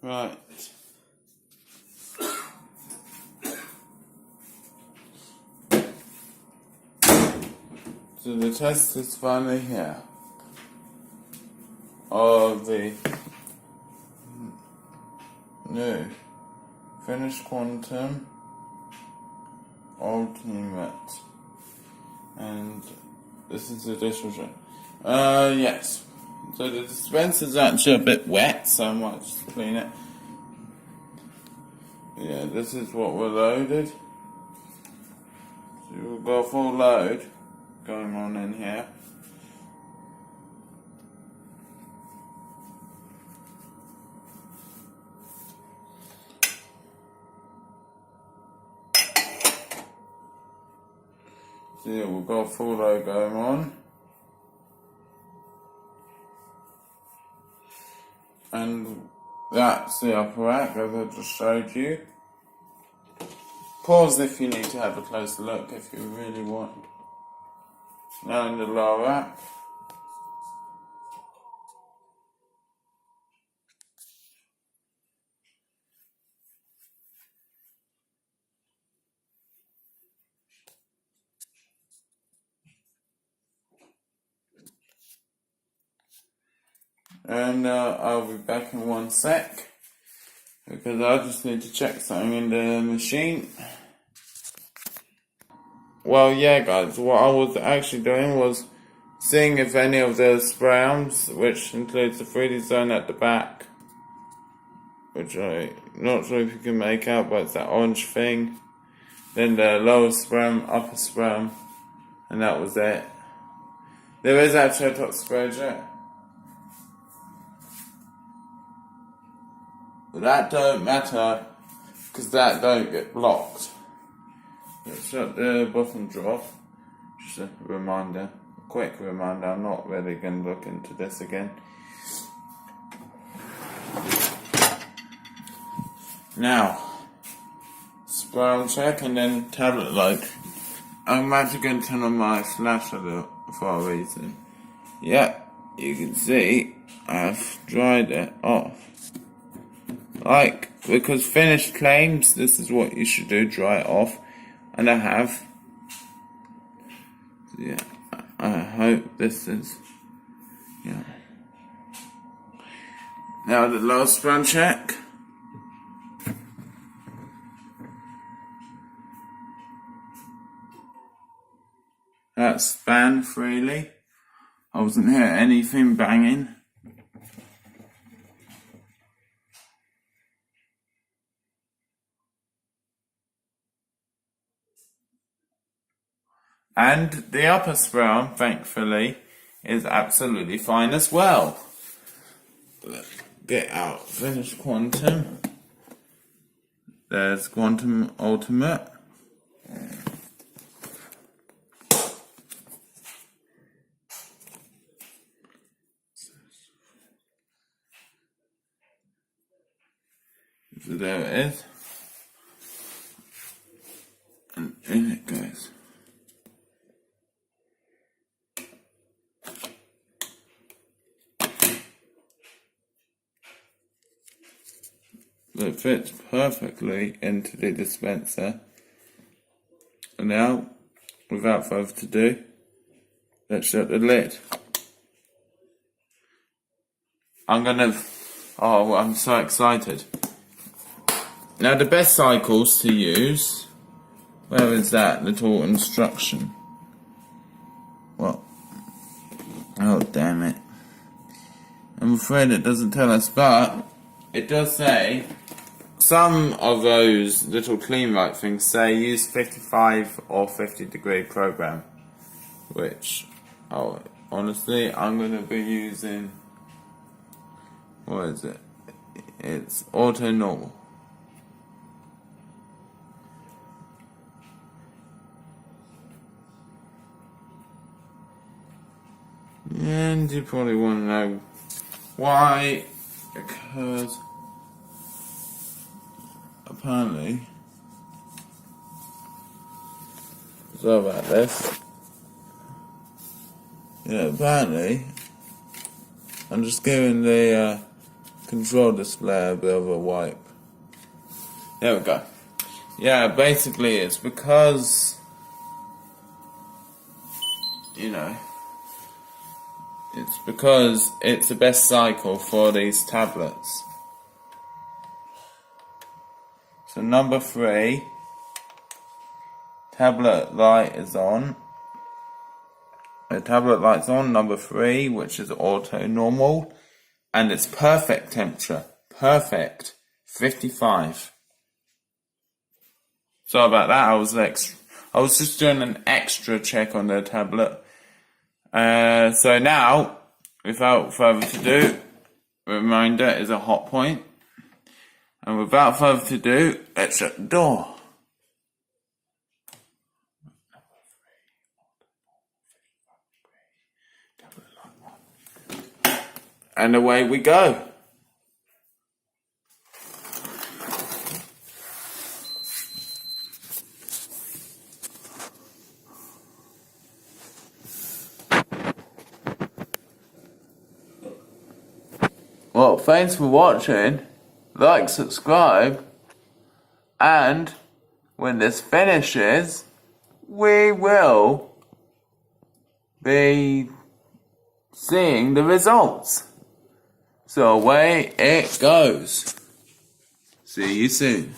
Right. So the test is finally here of the new finished quantum ultimate, and this is the dishwasher. Yes. So the dispenser's actually a bit wet, so I might just clean it. Yeah, this is what we're loaded. So we've got a full load going on in here. So yeah, we've got a full load going on. And that's the upper rack as I just showed you. Pause if you need to have a closer look if you really want. Now in the lower rack. And I'll be back in one sec, because I just need to check something in the machine. Well, yeah guys, what I was actually doing was seeing if any of the spray arms, which includes the 3D zone at the back, which I'm not sure if you can make out, but it's that orange thing, then the lower spray arm, upper spray arm, and that was it. There is actually a top spray jet, but that don't matter, because that don't get blocked. Let's shut the bottom drawer. Just a reminder, a quick reminder, I'm not really going to look into this again. Now, spray arm check and then tablet load. I'm actually going to turn on my flash a little for a reason. Yep, you can see I've dried it off. Because finished claims, this is what you should do, dry it off. And I have. Yeah, I hope this is. Yeah. Now the last run check. That span freely. I wasn't hearing anything banging. And the upper spray arm, thankfully, is absolutely fine as well. Let's get out finished quantum. There's quantum ultimate. So there it is. And in it goes. It fits perfectly into the dispenser. And now, without further ado, let's shut the lid. I'm so excited. Now the best cycles to use, where is that little instruction? Well, oh damn it. I'm afraid it doesn't tell us, but it does say some of those little clean light things say use 55 or 50 degree program, which, honestly, I'm going to be using, what is it? It's auto normal. And you probably want to know why, because apparently, sorry about this. Yeah, apparently, I'm just giving the control display, a bit of a wipe. There we go. Yeah, basically it's because, you know, it's because it's the best cycle for these tablets. So number 3, tablet light is on. The tablet light's on, number 3, which is auto normal, and it's perfect temperature. Perfect. 55. Sorry about that, I was just doing an extra check on the tablet. So now, without further ado, reminder is a Hotpoint. And without further ado, let's shut the door. And away we go. Well, thanks for watching. Like, subscribe, and when this finishes, we will be seeing the results. So away it goes. See you soon.